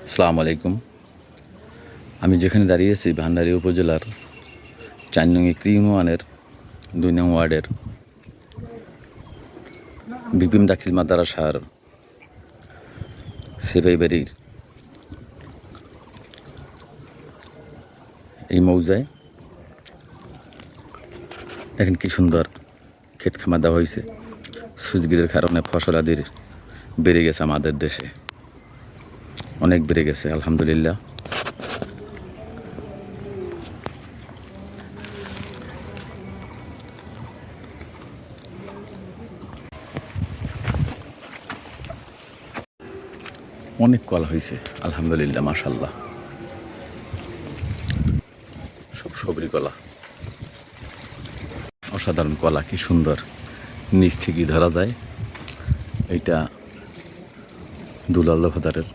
আসসালামু আলাইকুম। আমি যেখানে দাঁড়িয়েছি ভান্ডারী উপজেলার ৪ নং একরি ইউনিয়নের ২ নং ওয়ার্ডের বিপিন দাখিল মাদ্রাসার সেবাই বাড়ির এই মৌজায় দেখেন কি সুন্দর ক্ষেত খামার দেওয়া হয়েছে। সুজগিরের কারণে ফসল আদির বেড়ে গেছে, আমাদের দেশে অনেক বেড়ে গেছে আলহামদুলিল্লাহ। অনেক কলা হয়েছে আলহামদুলিল্লাহ, মাশাল্লাহ। সব সবরি কলা, অসাধারণ কলা, কি সুন্দর নিচ থেকে ধরা যায়। এইটা দুলাল দফাদারের